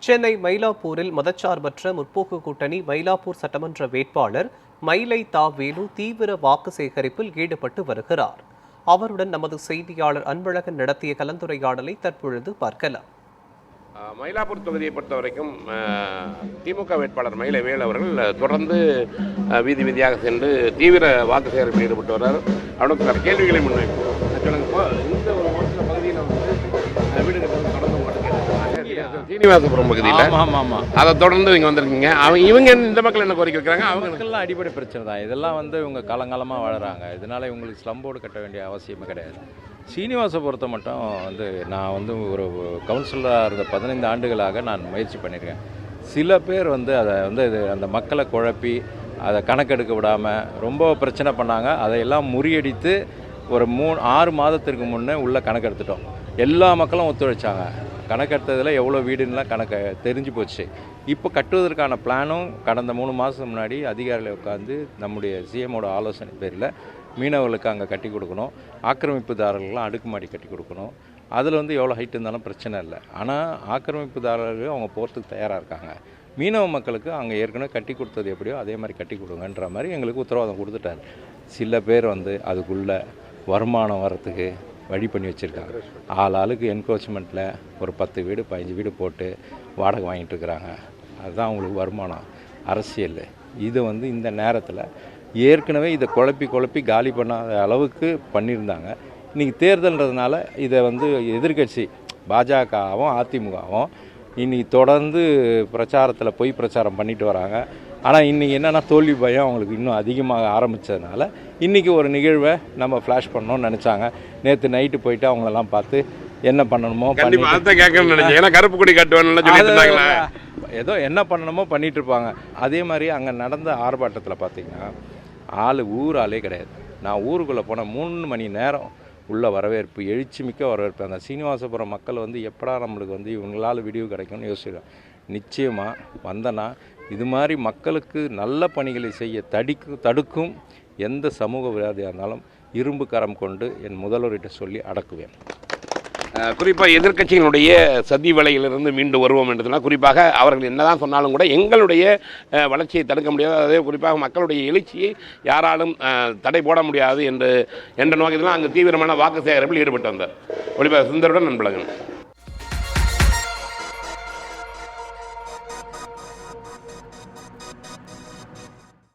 சென்னை மயிலாப்பூரில் மதச்சார்பற்ற முற்போக்கு கூட்டணி மயிலாப்பூர் சட்டமன்ற வேட்பாளர் மயிலை தா வேலு தீவிர வாக்கு சேகரிப்பில் ஈடுபட்டு வருகிறார். அவருடன் நமது செய்தியாளர் அன்பழகன் நடத்திய கலந்துரையாடலை தற்பொழுது பார்க்கலாம். மயிலாப்பூர் தொகுதியை பொறுத்த வரைக்கும் திமுக வேட்பாளர் மயிலை வேலு அவர்கள் தொடர்ந்து வீதி வீதியாக சென்று தீவிர வாக்கு சேகரிப்பில் ஈடுபட்டு வர்றார். அவனுக்கு சில கேள்விகளை முன்வைப்போம். இந்த ஒரு சில பகுதியில் வீடு கட்டுறது தொடர்ந்து சீனிவாசபுரம் பகுதியில் அதை தொடர்ந்து இங்கே வந்திருக்கீங்க. இவங்க இந்த மக்கள் என்ன கோரிக்கை வைக்கிறாங்க? அவங்களுக்கெல்லாம் அடிப்படை பிரச்சனை தான். இதெல்லாம் இவங்க காலங்காலமாக வளராங்க. இதனால் இவங்களுக்கு ஸ்லம்போர்டு கட்ட வேண்டிய அவசியமே கிடையாது. சீனிவாசபுரத்தை மட்டும் நான் ஒரு கவுன்சிலராக இருந்த 15 ஆண்டுகளாக நான் முயற்சி பண்ணியிருக்கேன். சில பேர் அந்த மக்களை குழப்பி அதை கணக்கெடுக்க விடாமல் ரொம்ப பிரச்சனை பண்ணாங்க. அதையெல்லாம் முறியடித்து ஒரு 6 மாதத்திற்கு முன்னே உள்ள கணக்கெடுத்துட்டோம். எல்லா மக்களும் ஒத்துழைச்சாங்க. கணக்கெடுத்ததில் எவ்வளோ வீடுன்னெலாம் தெரிஞ்சு போச்சு. இப்போ கட்டுவதற்கான பிளானும் கடந்த 3 மாதத்துக்கு முன்னாடி அதிகாரிகளை உட்காந்து நம்முடைய சிஎம்மோட ஆலோசனை பேரில் மீனவர்களுக்கு அங்கே கட்டி கொடுக்கணும். ஆக்கிரமிப்புதாரர்கள்லாம் அடுக்குமாடி கட்டி கொடுக்கணும். அதில் எவ்வளோ ஹைட் இருந்தாலும் பிரச்சனை இல்லை. ஆனால் ஆக்கிரமிப்புதாரர்கள் அவங்க போகிறதுக்கு தயாராக இருக்காங்க. மீனவ மக்களுக்கு அங்கே ஏற்கனவே கட்டி கொடுத்தது எப்படியோ அதே மாதிரி கட்டி கொடுங்கன்ற மாதிரி எங்களுக்கு உத்தரவாதம் கொடுத்துட்டார். சில பேர் அதுக்குள்ளே வருமானம் வரத்துக்கு வழி பண்ணி வச்சுருக்காங்க. ஆளுக்கு என்க்ரோச்மெண்ட்டில் ஒரு 10 வீடு 15 வீடு போட்டு வாடகை வாங்கிட்டு இருக்கிறாங்க. அதுதான் அவங்களுக்கு வருமானம். அரசியல் இது இந்த நேரத்தில் ஏற்கனவே இதை குழப்பி காலி பண்ணாத அளவுக்கு பண்ணியிருந்தாங்க. இன்றைக்கி தேர்தல்ன்றதுனால இதை எதிர்க்கட்சி பாஜகவும் அதிமுகவும் இன்றைக்கி தொடர்ந்து பிரச்சாரத்தில் பொய் பிரச்சாரம் பண்ணிட்டு வராங்க. ஆனால் இன்றைக்கி என்னென்னா தோல்வி பயம் அவங்களுக்கு இன்னும் அதிகமாக ஆரம்பித்ததுனால இன்றைக்கி ஒரு நிகழ்வை நம்ம ஃப்ளாஷ் பண்ணணும்னு நினச்சாங்க. நேற்று நைட்டு போயிட்டு அவங்களெல்லாம் பார்த்து என்ன பண்ணணுமோ கருப்பு கொடி ஏதோ என்ன பண்ணணுமோ பண்ணிகிட்டு இருப்பாங்க. அதே மாதிரி அங்கே நடந்த ஆர்ப்பாட்டத்தில் பார்த்திங்கன்னா ஊராலே கிடையாது. நான் ஊருக்குள்ளே போன 3 மணி நேரம் உள்ள வரவேற்பு, எழுச்சி மிக்க வரவேற்பு. அந்த சீனிவாசபுரம் மக்கள் எப்படா நம்மளுக்கு இவங்களால் விடிவு கிடைக்கும்னு யோசிக்கிறோம். நிச்சயமாக வந்தனா இது மாதிரி மக்களுக்கு நல்ல பணிகளை செய்ய தடுக்கும் எந்த சமூக விரோதியாக இருந்தாலும் இரும்பு கரம் கொண்டு என் முதல்வர்கிட்ட சொல்லி அடக்குவேன். குறிப்பாக எதிர்க்கட்சிகளுடைய சதி வலையிலிருந்து மீண்டு வருவோம் என்றதுனா, குறிப்பாக அவர்கள் என்னதான் சொன்னாலும் கூட எங்களுடைய வளர்ச்சியை தடுக்க முடியாது. அதே குறிப்பாக மக்களுடைய எழுச்சியை யாராலும் தடை போட முடியாது என்ற நோக்கத்தில் அங்கு தீவிரமான வாக்கு சேகரிப்பில் ஈடுபட்டு வந்தார். ஒளிபரப்பு சுந்தருடன் அன்பழகன்.